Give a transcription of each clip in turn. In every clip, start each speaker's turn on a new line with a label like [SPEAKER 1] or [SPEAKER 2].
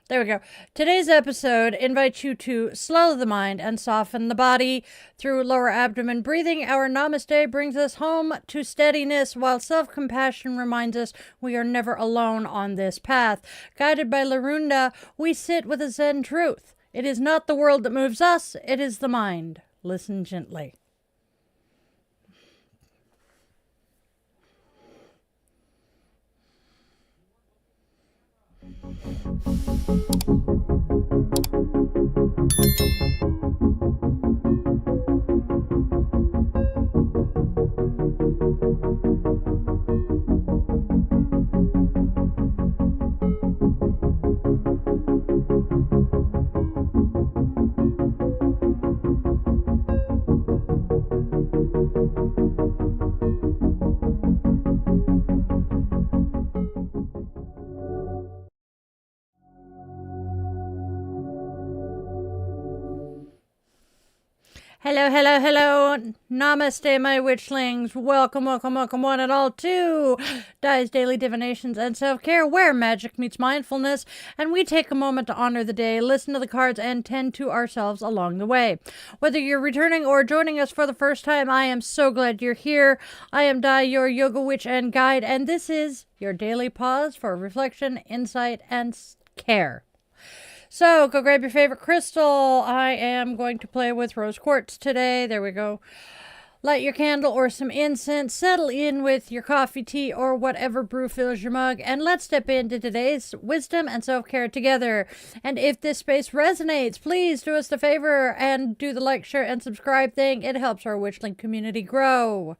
[SPEAKER 1] There we go. Today's episode invites you to slow the mind and soften the body through lower abdomen breathing. Our Namaste brings us home to steadiness, while self-compassion reminds us we are never alone on this path. Guided by Larunda, we sit with a Zen truth. It is not the world that moves us, it is the mind. Listen gently. Hello, hello, hello. Namaste, my witchlings. Welcome, welcome, welcome one and all to Di's Daily Divinations and Self-Care, where magic meets mindfulness, and we take a moment to honor the day, listen to the cards, and tend to ourselves along the way. Whether you're returning or joining us for the first time, I am so glad you're here. I am Di, your yoga witch and guide, and this is your daily pause for reflection, insight, and care. So, go grab your favorite crystal. I am going to play with rose quartz today. There we go. Light your candle or some incense. Settle in with your coffee, tea, or whatever brew fills your mug. And let's step into today's wisdom and self-care together. And if this space resonates, please do us the favor and do the like, share, and subscribe thing. It helps our Witchling community grow.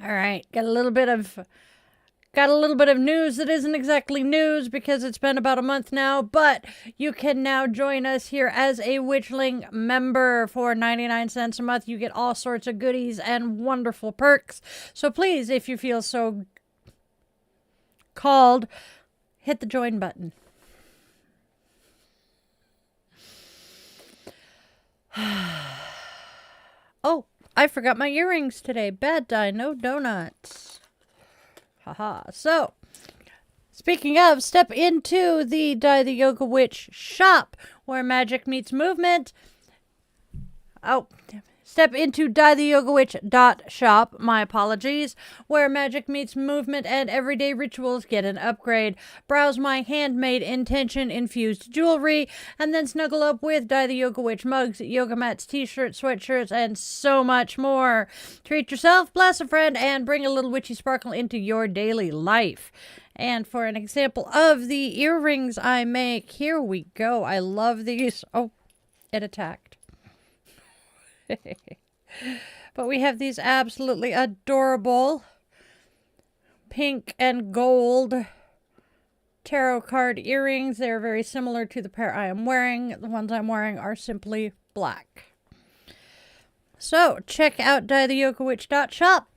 [SPEAKER 1] All right, got a little bit of news that isn't exactly news because it's been about a month now, but you can now join us here as a Witchling member for 99 cents a month. You get all sorts of goodies and wonderful perks. So please, if you feel so called, hit the join button. Oh, I forgot my earrings today. Bad Di, no donuts. Haha. So, speaking of, step into the Di the Yoga Witch shop where magic meets movement. Step into dietheYogaWitch.shop, my apologies, where magic meets movement and everyday rituals get an upgrade. Browse my handmade intention-infused jewelry, and then snuggle up with Di the Yoga Witch mugs, yoga mats, t-shirts, sweatshirts, and so much more. Treat yourself, bless a friend, and bring a little witchy sparkle into your daily life. And for an example of the earrings I make, here we go. I love these. Oh, it attacked. But we have these absolutely adorable pink and gold tarot card earrings. They're very similar to the pair I am wearing. The ones I'm wearing are simply black. So check out dietheYogaWitch.shop.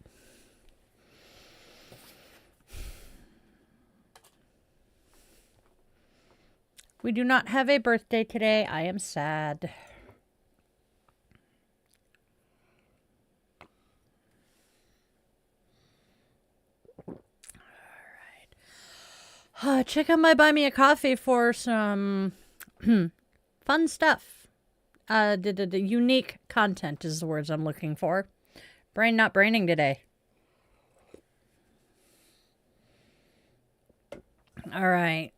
[SPEAKER 1] We do not have a birthday today. I am sad. Check out my Buy Me a Coffee for some fun stuff. The unique content is the words I'm looking for. Brain not braining today. All right.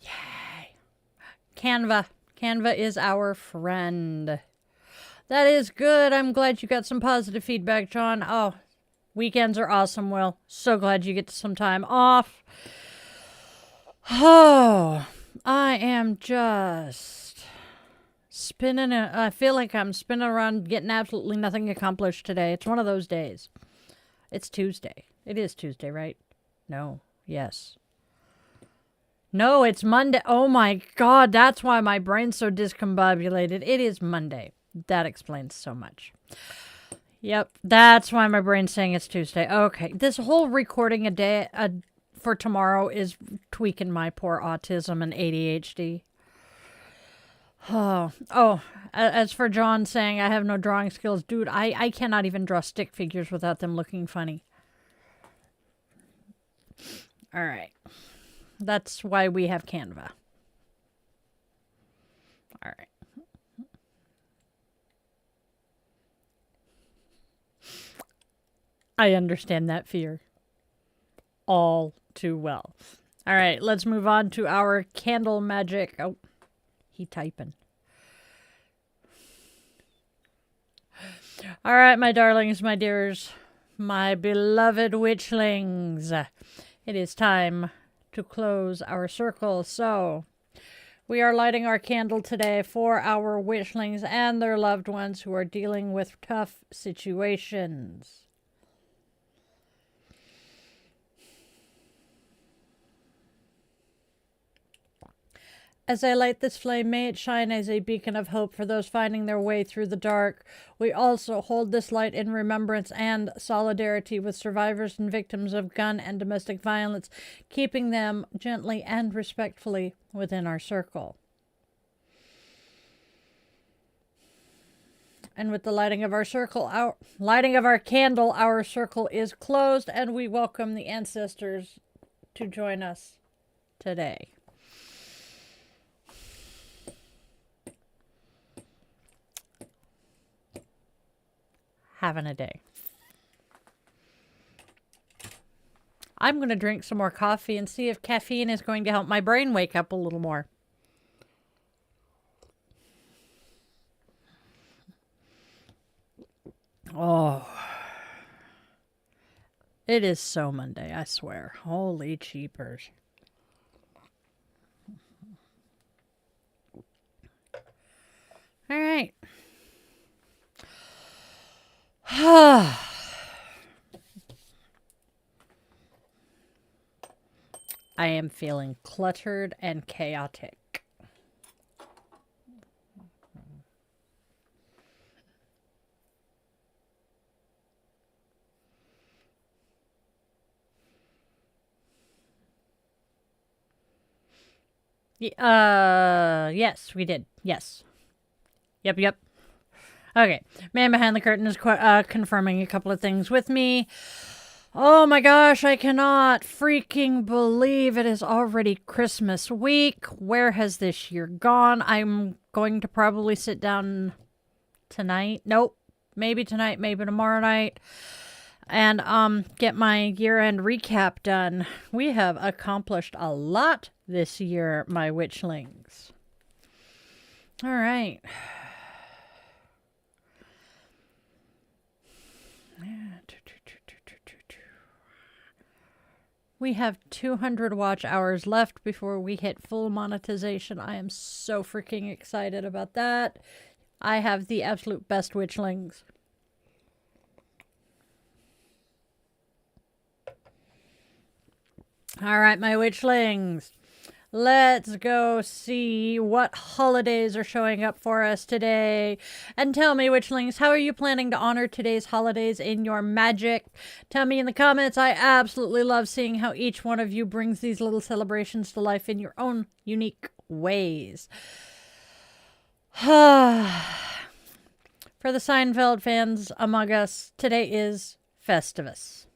[SPEAKER 1] Yay. Canva. Canva is our friend. That is good. I'm glad you got some positive feedback, John. Oh, weekends are awesome, Will. So glad you get some time off. Oh, I am just spinning. I feel like I'm spinning around getting absolutely nothing accomplished today. It's one of those days. It's Tuesday. It is Tuesday, right? No. Yes. No, it's Monday. Oh my God. That's why my brain's so discombobulated. It is Monday. That explains so much. Yep, that's why my brain's saying it's Tuesday. Okay, this whole recording a for tomorrow is tweaking my poor autism and ADHD. As for John saying I have no drawing skills, dude, I cannot even draw stick figures without them looking funny. All right. That's why we have Canva. All right. I understand that fear all too well. All right, let's move on to our candle magic. Oh, he typing. All right, my darlings, my dears, my beloved witchlings. It is time to close our circle. So we are lighting our candle today for our witchlings and their loved ones who are dealing with tough situations. As I light this flame, may it shine as a beacon of hope for those finding their way through the dark. We also hold this light in remembrance and solidarity with survivors and victims of gun and domestic violence, keeping them gently and respectfully within our circle. And with the lighting of our candle, our circle is closed, and we welcome the ancestors to join us today. Having a day. I'm going to drink some more coffee and see if caffeine is going to help my brain wake up a little more. Oh, it is so Monday, I swear. Holy cheapers. All right. I am feeling cluttered and chaotic. Yes, we did. Yes. Yep. Okay, man behind the curtain is confirming a couple of things with me. Oh my gosh, I cannot freaking believe it is already Christmas week. Where has this year gone? I'm going to probably sit down tonight. Nope, maybe tonight, maybe tomorrow night. And get my year-end recap done. We have accomplished a lot this year, my witchlings. All right. We have 200 watch hours left before we hit full monetization. I am so freaking excited about that. I have the absolute best witchlings. All right, my witchlings. Let's go see what holidays are showing up for us today. And tell me, witchlings, how are you planning to honor today's holidays in your magic? Tell me in the comments. I absolutely love seeing how each one of you brings these little celebrations to life in your own unique ways. For the Seinfeld fans among us, today is Festivus.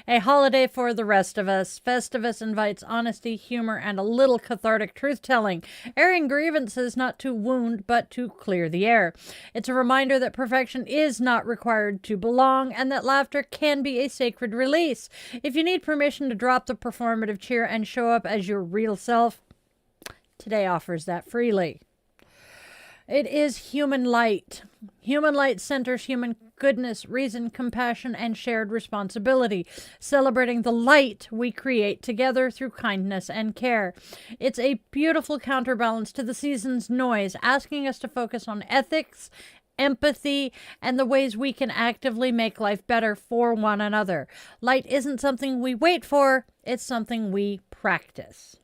[SPEAKER 1] A holiday for the rest of us. Festivus invites honesty, humor, and a little cathartic truth-telling, airing grievances not to wound, but to clear the air. It's a reminder that perfection is not required to belong, and that laughter can be a sacred release. If you need permission to drop the performative cheer and show up as your real self, today offers that freely. It is human light. Human light centers human goodness, reason, compassion, and shared responsibility, celebrating the light we create together through kindness and care. It's a beautiful counterbalance to the season's noise, asking us to focus on ethics, empathy, and the ways we can actively make life better for one another. Light isn't something we wait for, it's something we practice.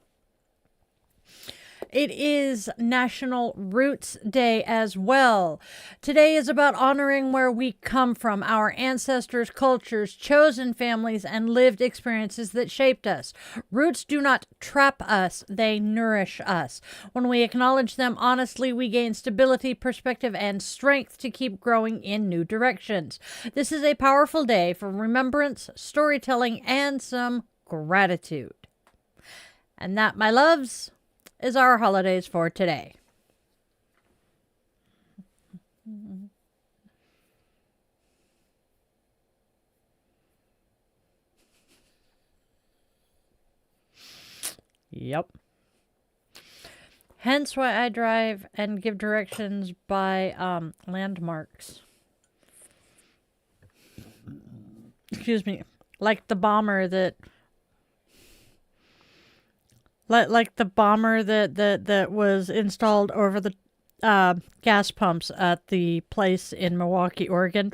[SPEAKER 1] It is National Roots Day as well. Today is about honoring where we come from, our ancestors, cultures, chosen families, and lived experiences that shaped us. Roots do not trap us, they nourish us. When we acknowledge them honestly, we gain stability, perspective, and strength to keep growing in new directions. This is a powerful day for remembrance, storytelling, and some gratitude. And that, my loves, is our holidays for today. Yep. Hence why I drive and give directions by landmarks. Excuse me. Like the bomber that that was installed over the gas pumps at the place in Milwaukee, Oregon.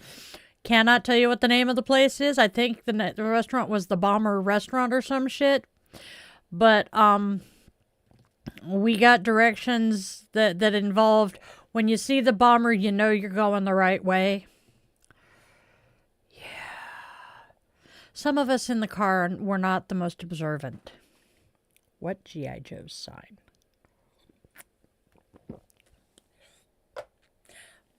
[SPEAKER 1] Cannot tell you what the name of the place is. I think the restaurant was the Bomber Restaurant or some shit. But we got directions that involved when you see the bomber, you know you're going the right way. Yeah. Some of us in the car were not the most observant. What G.I. Joe's sign?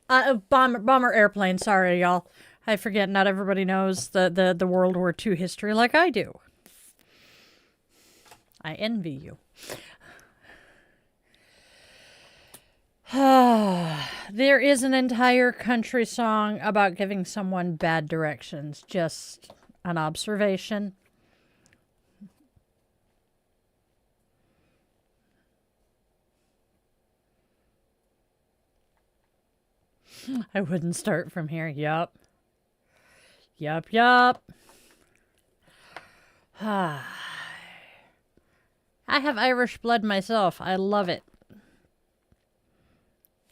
[SPEAKER 1] Bomber airplane. Sorry, y'all. I forget. Not everybody knows the World War II history like I do. I envy you. There is an entire country song about giving someone bad directions. Just an observation. I wouldn't start from here. Yup. I have Irish blood myself. I love it.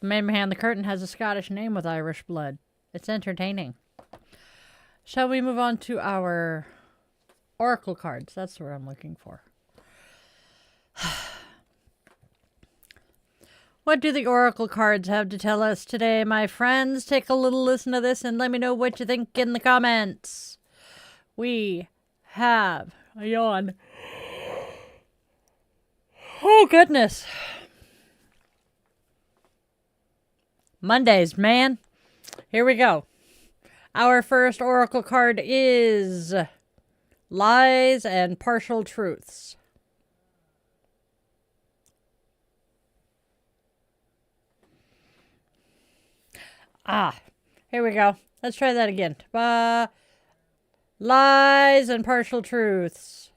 [SPEAKER 1] The man behind the curtain has a Scottish name with Irish blood. It's entertaining. Shall we move on to our oracle cards? That's what I'm looking for. What do the oracle cards have to tell us today, my friends? Take a little listen to this and let me know what you think in the comments. We have a yawn. Oh, goodness. Mondays, man. Here we go. Our first oracle card is Lies and Partial Truths. Here we go. Let's try that again. Lies and Partial Truths.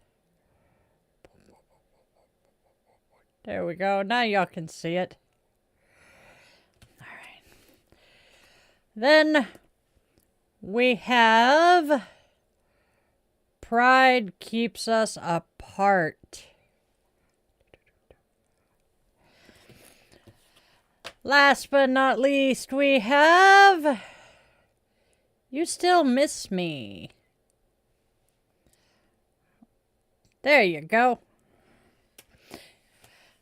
[SPEAKER 1] There we go. Now y'all can see it. All right. Then we have Pride Keeps Us Apart. Last but not least, we have You Still Miss Me. There you go.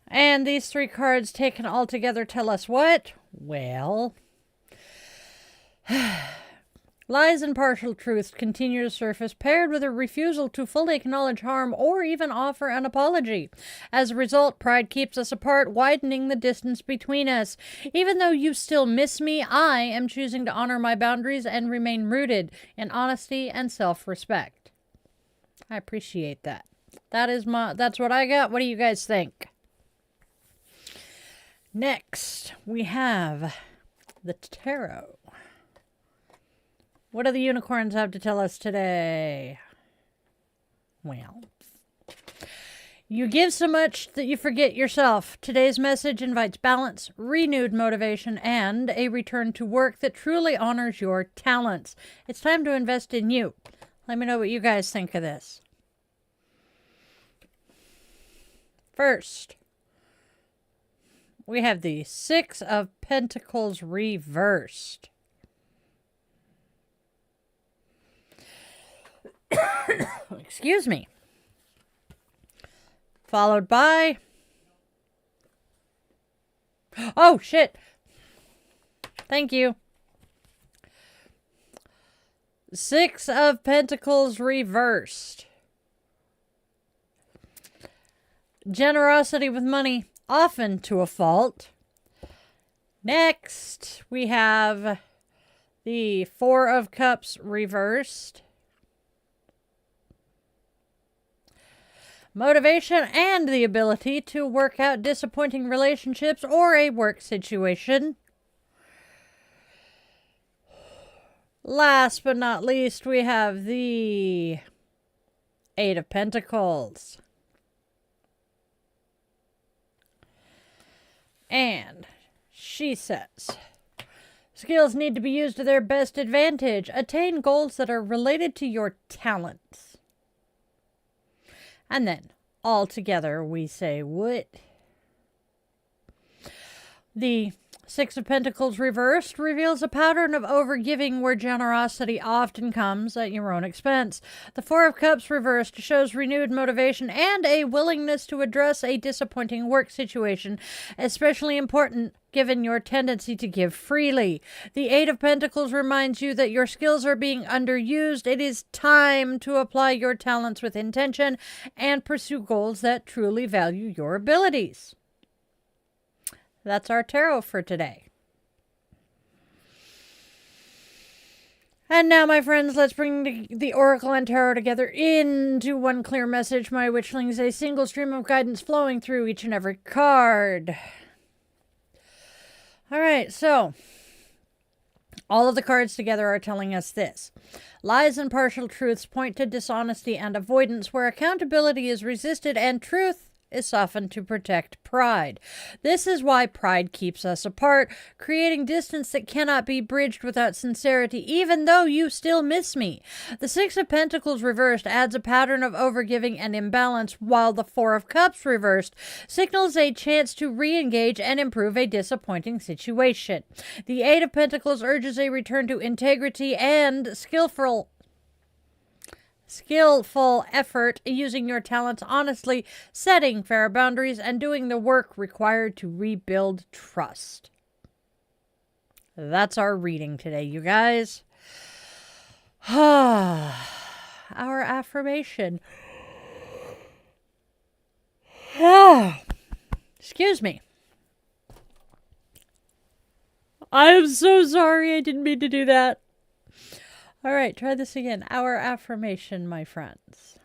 [SPEAKER 1] And these three cards taken all together tell us what? Well, lies and partial truths continue to surface, paired with a refusal to fully acknowledge harm or even offer an apology. As a result, pride keeps us apart, widening the distance between us. Even though you still miss me, I am choosing to honor my boundaries and remain rooted in honesty and self-respect. I appreciate that. That's what I got. What do you guys think? Next, we have the tarot. What do the unicorns have to tell us today? Well, you give so much that you forget yourself. Today's message invites balance, renewed motivation, and a return to work that truly honors your talents. It's time to invest in you. Let me know what you guys think of this. First, we have the Six of Pentacles reversed. Excuse me. Followed by Oh, shit. Thank you. Six of Pentacles reversed. Generosity with money, often to a fault. Next, we have the Four of Cups reversed. Motivation and the ability to work out disappointing relationships or a work situation. Last but not least, we have the Eight of Pentacles. And she says, skills need to be used to their best advantage. Attain goals that are related to your talents. And then, all together, we say, what? The Six of Pentacles reversed reveals a pattern of overgiving where generosity often comes at your own expense. The Four of Cups reversed shows renewed motivation and a willingness to address a disappointing work situation, especially important given your tendency to give freely. The Eight of Pentacles reminds you that your skills are being underused. It is time to apply your talents with intention and pursue goals that truly value your abilities. That's our tarot for today. And now, my friends, let's bring the Oracle and Tarot together into one clear message. My Witchlings, a single stream of guidance flowing through each and every card. All right, so all of the cards together are telling us this. Lies and partial truths point to dishonesty and avoidance, where accountability is resisted and truth is softened to protect pride. This is why pride keeps us apart, creating distance that cannot be bridged without sincerity, even though you still miss me. The Six of Pentacles reversed adds a pattern of overgiving and imbalance, while the Four of Cups reversed signals a chance to re-engage and improve a disappointing situation. The Eight of Pentacles urges a return to integrity and skillful effort, using your talents honestly, setting fair boundaries, and doing the work required to rebuild trust. That's our reading today, you guys. Our affirmation. Excuse me. I am so sorry. I didn't mean to do that. All right, try this again. Our affirmation, my friends.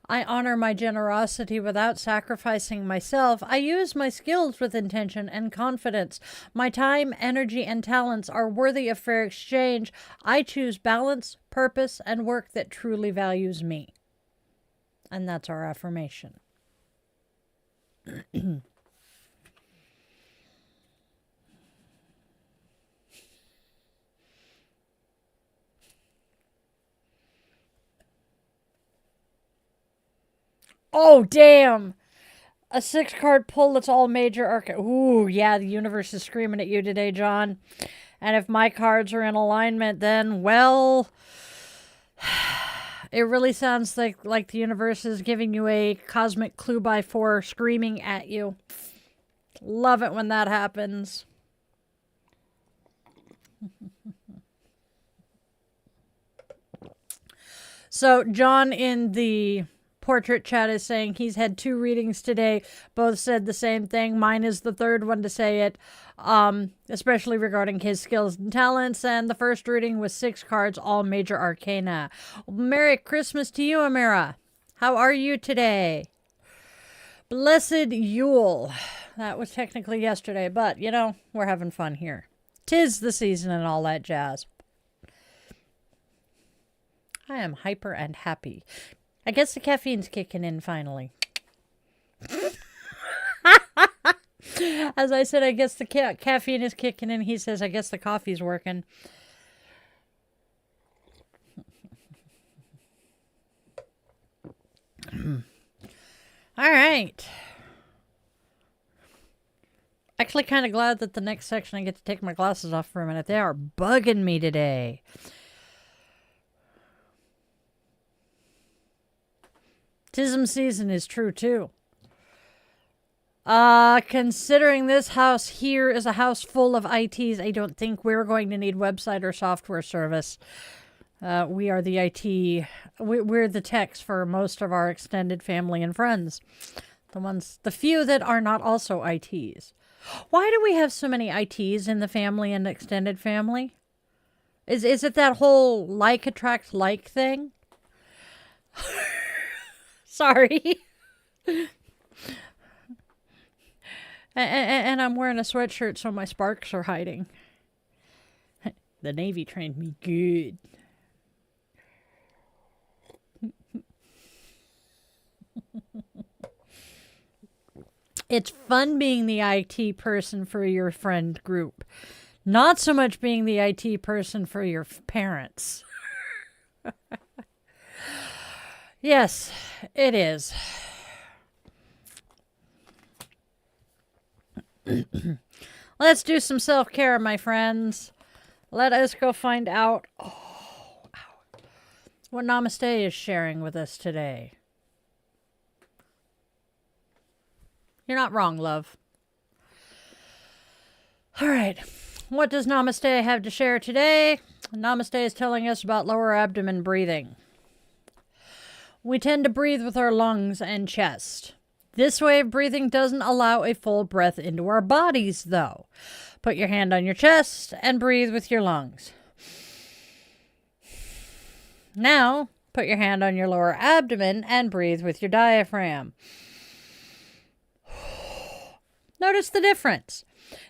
[SPEAKER 1] I honor my generosity without sacrificing myself. I use my skills with intention and confidence. My time, energy, and talents are worthy of fair exchange. I choose balance, purpose, and work that truly values me. And that's our affirmation. Oh, damn. A 6-card pull that's all major arcana. Ooh, yeah, the universe is screaming at you today, John. And if my cards are in alignment, then, well, it really sounds like the universe is giving you a cosmic clue by 4 screaming at you. Love it when that happens. So, John in the portrait chat is saying he's had 2 readings today. Both said the same thing. Mine is the third one to say it, especially regarding his skills and talents. And the first reading was 6 cards, all major arcana. Merry Christmas to you, Amira. How are you today? Blessed Yule. That was technically yesterday, but, you know, we're having fun here. 'Tis the season and all that jazz. I am hyper and happy. I guess the caffeine's kicking in finally. As I said, I guess the caffeine is kicking in. He says, I guess the coffee's working. All right. Actually kind of glad that the next section I get to take my glasses off for a minute. They are bugging me today. Tism season is true, too. Considering this house here is a house full of ITs, I don't think we're going to need website or software service. We are the IT, we're the techs for most of our extended family and friends. The few that are not also ITs. Why do we have so many ITs in the family and extended family? Is it that whole like attracts like thing? Sorry. And I'm wearing a sweatshirt so my sparks are hiding. The Navy trained me good. It's fun being the IT person for your friend group. Not so much being the IT person for your parents. Yes, it is. Let's do some self-care, my friends. Let us go find out what Namaste is sharing with us today. You're not wrong, love. All right. What does Namaste have to share today? Namaste is telling us about lower abdomen breathing. We tend to breathe with our lungs and chest. This way of breathing doesn't allow a full breath into our bodies, though. Put your hand on your chest and breathe with your lungs. Now, put your hand on your lower abdomen and breathe with your diaphragm. Notice the difference.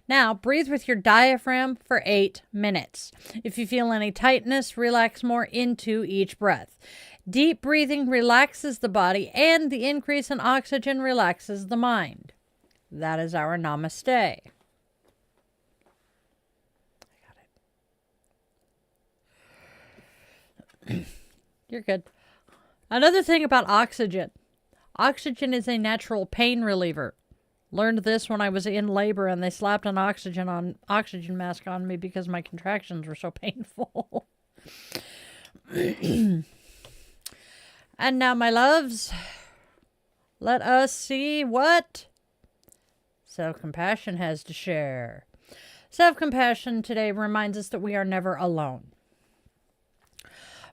[SPEAKER 1] Now, breathe with your diaphragm for 8 minutes. If you feel any tightness, relax more into each breath. Deep breathing relaxes the body, and the increase in oxygen relaxes the mind. That is our Namaste. I got it. You're good. Another thing about oxygen. Oxygen is a natural pain reliever. Learned this when I was in labor and they slapped an oxygen mask on me because my contractions were so painful. And now, my loves, let us see what self-compassion has to share. Self-compassion today reminds us that we are never alone.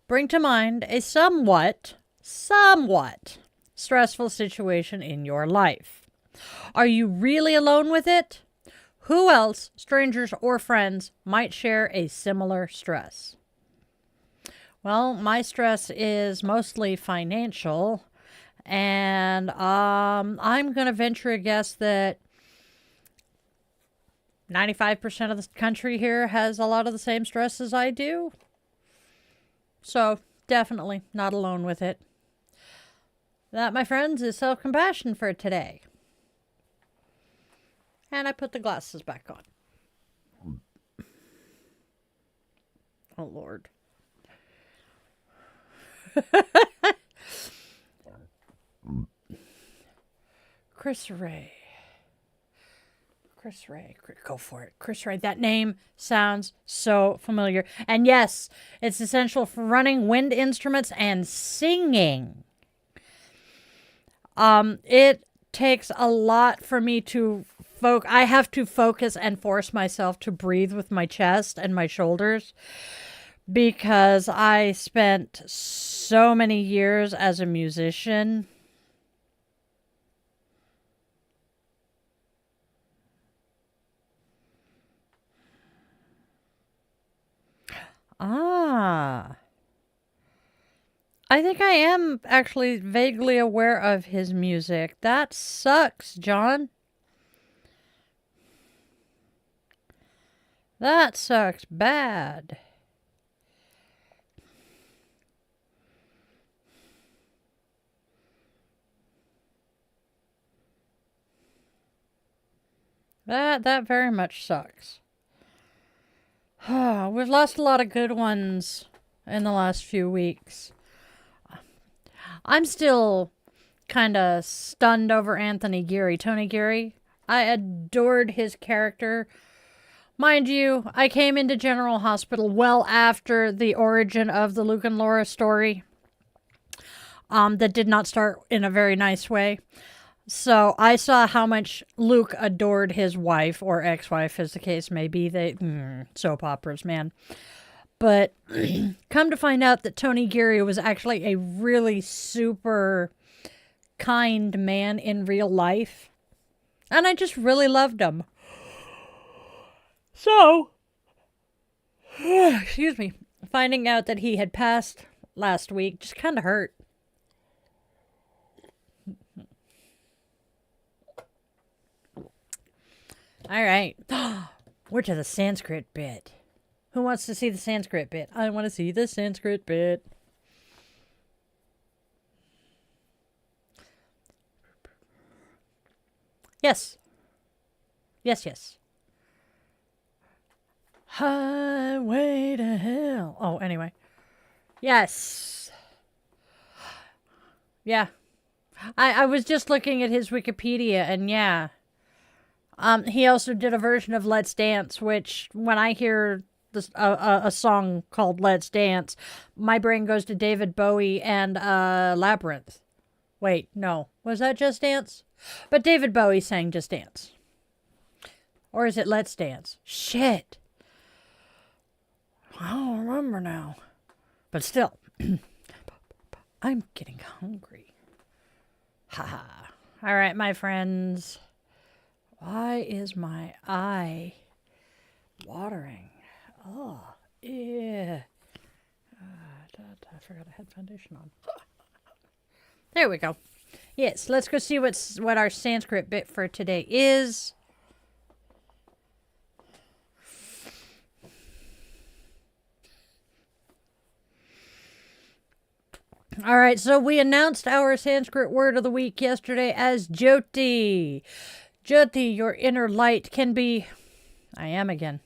[SPEAKER 1] Bring to mind a somewhat stressful situation in your life. Are you really alone with it? Who else, strangers or friends, might share a similar stress? Well, my stress is mostly financial, and I'm going to venture a guess that 95% of the country here has a lot of the same stress as I do. So, definitely not alone with it. That, my friends, is self-compassion for today. And I put the glasses back on. Oh, Lord. Chris Ray. Go for it. Chris Ray. That name sounds so familiar. And yes, it's essential for running wind instruments and singing. It takes a lot for me to I have to focus and force myself to breathe with my chest and my shoulders because I spent so many years as a musician. I think I am actually vaguely aware of his music. That sucks, John. That sucks bad. That very much sucks. We've lost a lot of good ones in the last few weeks. I'm still kind of stunned over Tony Geary. I adored his character. Mind you, I came into General Hospital well after the origin of the Luke and Laura story. That did not start in a very nice way. So I saw how much Luke adored his wife, or ex-wife as the case may be. Soap operas, man. But come to find out that Tony Geary was actually a really super kind man in real life. And I just really loved him. So, excuse me, finding out that he had passed last week just kind of hurt. All right. We're to the Sanskrit bit. Who wants to see the Sanskrit bit? I want to see the Sanskrit bit. Yes. Yes. Highway to hell. Oh, anyway. Yes. Yeah. I was just looking at his Wikipedia, and yeah. He also did a version of Let's Dance, which when I hear a song called Let's Dance, my brain goes to David Bowie and Labyrinth. Wait, no. Was that Just Dance? But David Bowie sang Just Dance. Or is it Let's Dance? Shit. I don't remember now. But still, I'm getting hungry. Haha. All right, my friends. Why is my eye watering? Oh, yeah. I forgot I had foundation on. There we go. Yes, let's go see what our Sanskrit bit for today is. All right, so we announced our Sanskrit word of the week yesterday as Jyoti. Jyoti, your inner light can be... I am again.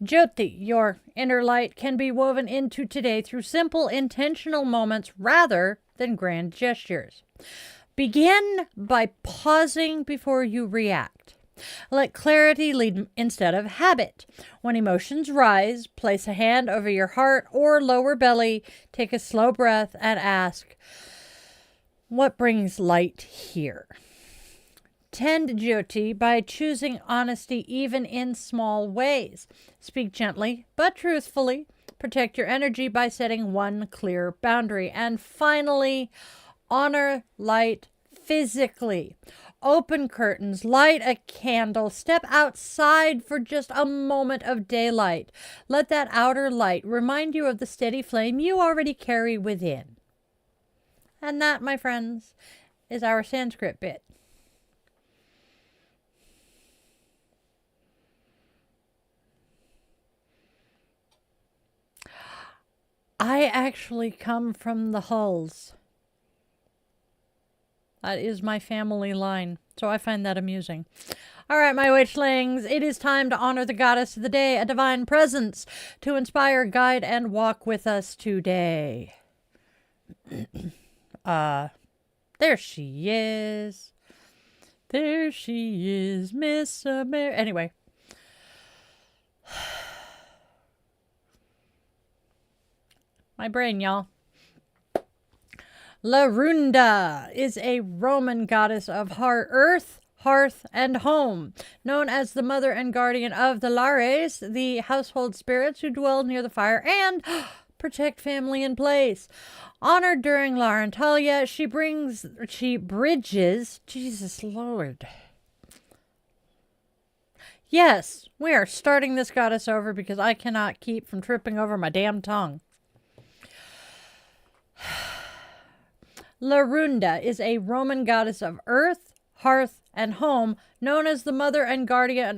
[SPEAKER 1] Jyoti, your inner light can be woven into today through simple, intentional moments rather than grand gestures. Begin by pausing before you react. Let clarity lead instead of habit. When emotions rise, place a hand over your heart or lower belly, take a slow breath, and ask, what brings light here? Tend Jyoti by choosing honesty even in small ways. Speak gently but truthfully. Protect your energy by setting one clear boundary. And finally, honor light physically. Open curtains, light a candle, step outside for just a moment of daylight. Let that outer light remind you of the steady flame you already carry within. And that, my friends, is our Sanskrit bit. I actually come from the Hulls. That is my family line, so I find that amusing. All right, my witchlings, it is time to honor the goddess of the day, a divine presence, to inspire, guide, and walk with us today. There she is. There she is, Miss America. Anyway. My brain, y'all. Larunda is a Roman goddess of earth, hearth, and home, known as the mother and guardian of the Lares, the household spirits who dwell near the fire and protect family and place. Honored during Laurentalia, she bridges, Jesus Lord. Yes, we are starting this goddess over because I cannot keep from tripping over my damn tongue. Larunda is a Roman goddess of earth, hearth, and home, known as the mother and guardian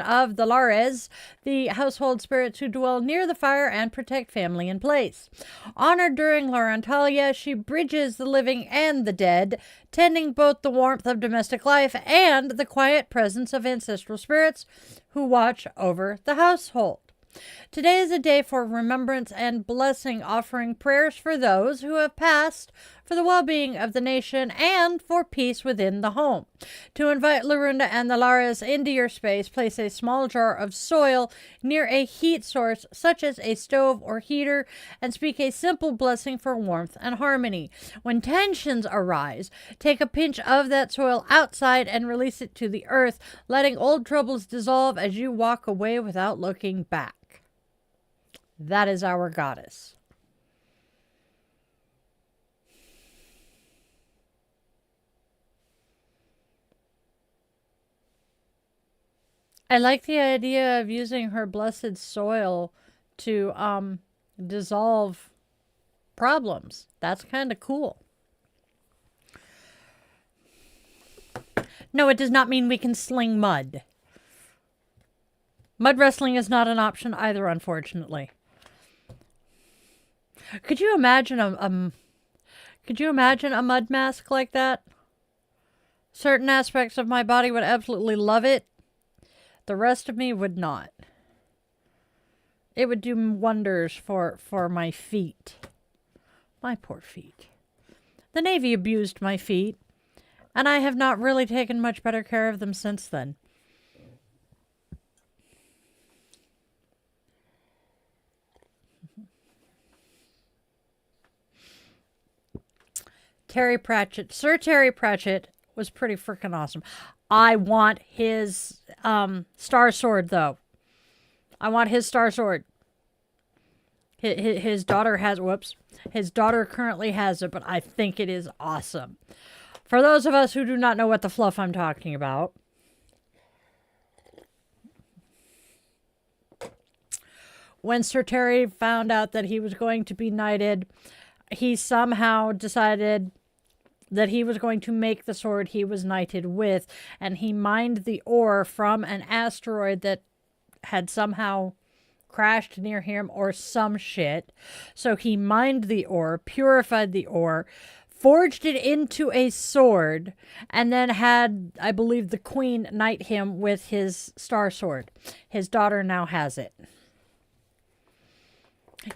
[SPEAKER 1] of the Lares, the household spirits who dwell near the fire and protect family and place. Honored during Laurentalia, she bridges the living and the dead, tending both the warmth of domestic life and the quiet presence of ancestral spirits who watch over the household. Today is a day for remembrance and blessing, offering prayers for those who have passed, for the well-being of the nation, and for peace within the home. To invite Larunda and the Laras into your space, place a small jar of soil near a heat source, such as a stove or heater, and speak a simple blessing for warmth and harmony. When tensions arise, take a pinch of that soil outside and release it to the earth, letting old troubles dissolve as you walk away without looking back. That is our goddess. I like the idea of using her blessed soil to dissolve problems. That's kind of cool. No, it does not mean we can sling mud. Mud wrestling is not an option either, unfortunately. Could you imagine a mud mask like that? Certain aspects of my body would absolutely love it. The rest of me would not. It would do wonders for my feet. My poor feet. The Navy abused my feet, and I have not really taken much better care of them since then. Terry Pratchett. Sir Terry Pratchett was pretty freaking awesome. I want his star sword, though. I want his star sword. His daughter has... Whoops. His daughter currently has it, but I think it is awesome. For those of us who do not know what the fluff I'm talking about, when Sir Terry found out that he was going to be knighted, he somehow decided that he was going to make the sword he was knighted with, and he mined the ore from an asteroid that had somehow crashed near him or some shit. So he mined the ore, purified the ore, forged it into a sword, and then had, I believe, the queen knight him with his star sword. His daughter now has it.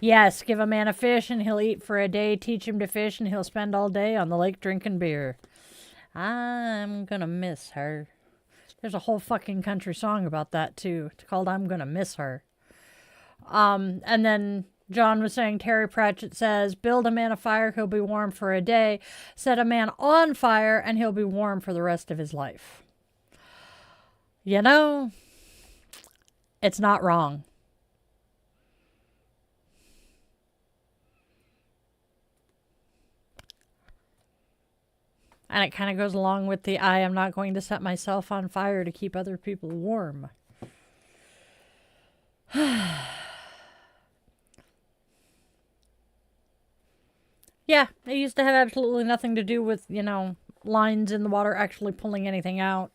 [SPEAKER 1] Yes, give a man a fish and he'll eat for a day. Teach him to fish and he'll spend all day on the lake drinking beer. I'm gonna miss her. There's a whole fucking country song about that too. It's called I'm Gonna Miss Her. And then John was saying, Terry Pratchett says, build a man a fire, he'll be warm for a day. Set a man on fire and he'll be warm for the rest of his life. You know, it's not wrong. And it kind of goes along with the I am not going to set myself on fire to keep other people warm. Yeah, it used to have absolutely nothing to do with, you know, lines in the water actually pulling anything out.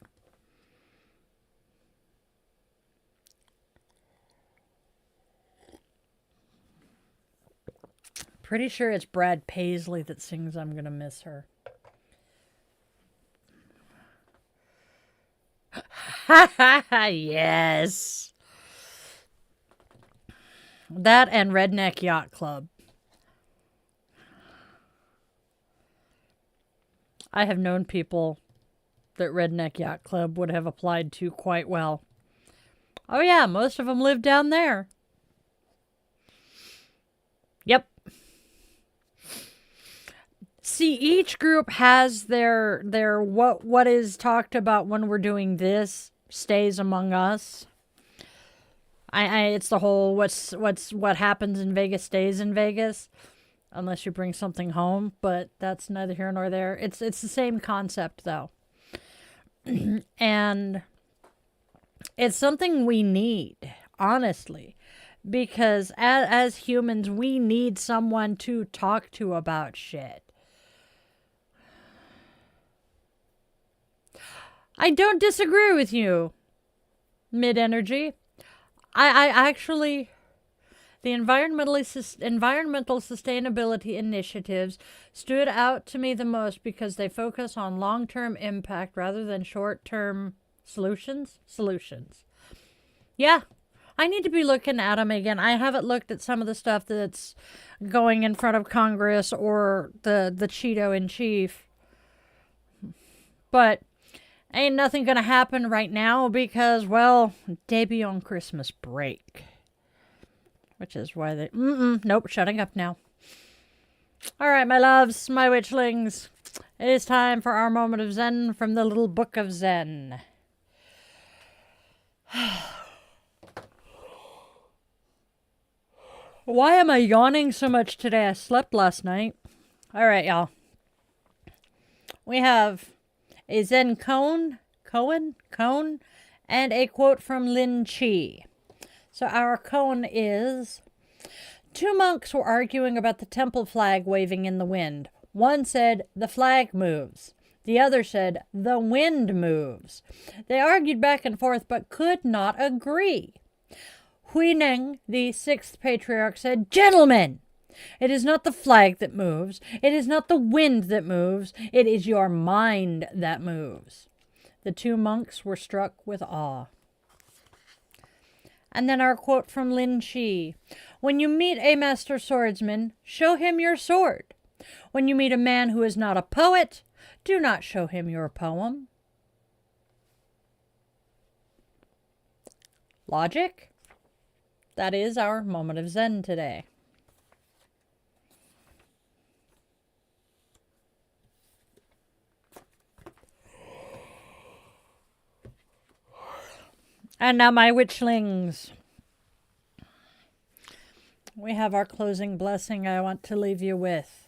[SPEAKER 1] Pretty sure it's Brad Paisley that sings I'm Gonna Miss Her. Yes. That and Redneck Yacht Club. I have known people that Redneck Yacht Club would have applied to quite well. Oh yeah, most of them live down there. Yep. See, each group has their what is talked about when we're doing this stays among us. It's the whole what happens in Vegas stays in Vegas, unless you bring something home, but that's neither here nor there. It's the same concept though. And it's something we need, honestly, because as humans we need someone to talk to about shit. I don't disagree with you, Mid-Energy. I actually, the environmental sustainability initiatives stood out to me the most because they focus on long-term impact rather than short-term solutions. Yeah, I need to be looking at them again. I haven't looked at some of the stuff that's going in front of Congress or the Cheeto in chief. But ain't nothing gonna happen right now because, well, they be on Christmas break. Which is why they... nope, shutting up now. All right, my loves, my witchlings. It is time for our moment of Zen from the Little Book of Zen. Why am I yawning so much today? I slept last night. All right, y'all. We have a Zen koan, and a quote from Lin Chi. So our koan is, 2 monks were arguing about the temple flag waving in the wind. One said, the flag moves. The other said, the wind moves. They argued back and forth, but could not agree. Huineng, the 6th patriarch, said, Gentlemen, it is not the flag that moves. It is not the wind that moves. It is your mind that moves. The 2 monks were struck with awe. And then our quote from Lin Chi. When you meet a master swordsman, show him your sword. When you meet a man who is not a poet, do not show him your poem. Logic? That is our moment of Zen today. And now, my witchlings, we have our closing blessing I want to leave you with.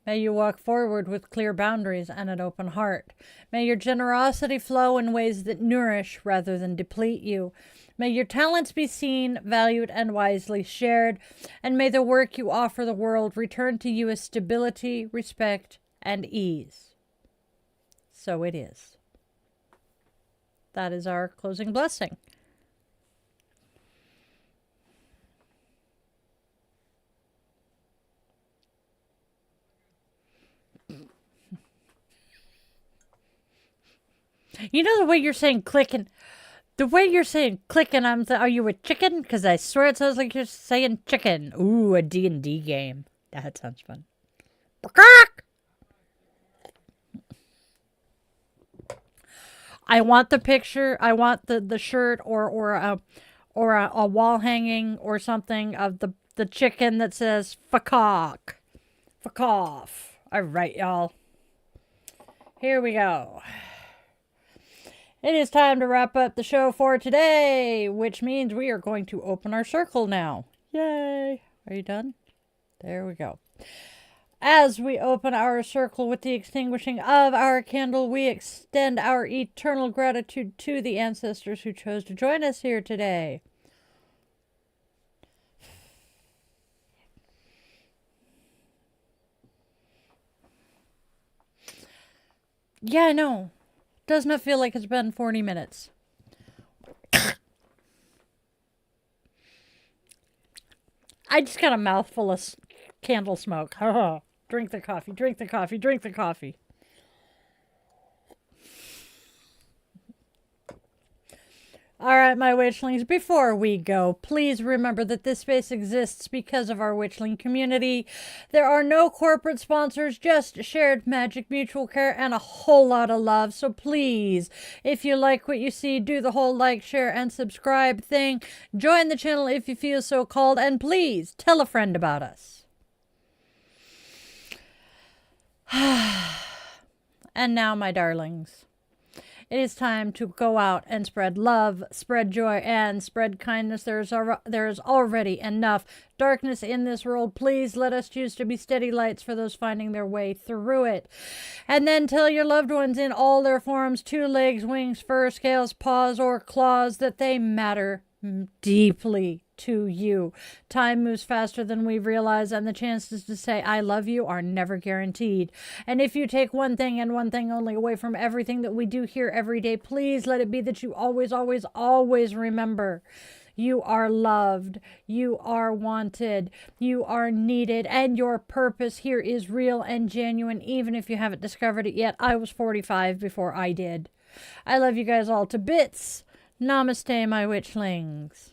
[SPEAKER 1] May you walk forward with clear boundaries and an open heart. May your generosity flow in ways that nourish rather than deplete you. May your talents be seen, valued, and wisely shared. And may the work you offer the world return to you as stability, respect, and ease. So it is. That is our closing blessing. You know the way you're saying clicking? The way you're saying clicking, are you a chicken? Because I swear it sounds like you're saying chicken. Ooh, a D&D game. That sounds fun. I want the picture. I want the shirt or a wall hanging or something of the chicken that says "fuck off." All right, y'all. Here we go. It is time to wrap up the show for today, which means we are going to open our circle now. Yay! Are you done? There we go. As we open our circle with the extinguishing of our candle, we extend our eternal gratitude to the ancestors who chose to join us here today. Yeah, I know. Does not feel like it's been 40 minutes. I just got a mouthful of candle smoke. Drink the coffee, drink the coffee, drink the coffee. All right, my witchlings, before we go, please remember that this space exists because of our witchling community. There are no corporate sponsors, just shared magic, mutual care, and a whole lot of love. So please, if you like what you see, do the whole like, share, and subscribe thing. Join the channel if you feel so called, and please tell a friend about us. And now, my darlings, it is time to go out and spread love, spread joy, and spread kindness. There is already enough darkness in this world. Please let us choose to be steady lights for those finding their way through it. And then tell your loved ones in all their forms, 2 legs, wings, fur, scales, paws, or claws, that they matter deeply to you. Time moves faster than we realize, and the chances to say I love you are never guaranteed. And if you take one thing and one thing only away from everything that we do here every day, please let it be that you always, always, always remember you are loved, you are wanted, you are needed, and your purpose here is real and genuine, even if you haven't discovered it yet. I was 45 before I did. I love you guys all to bits. Namaste, my witchlings.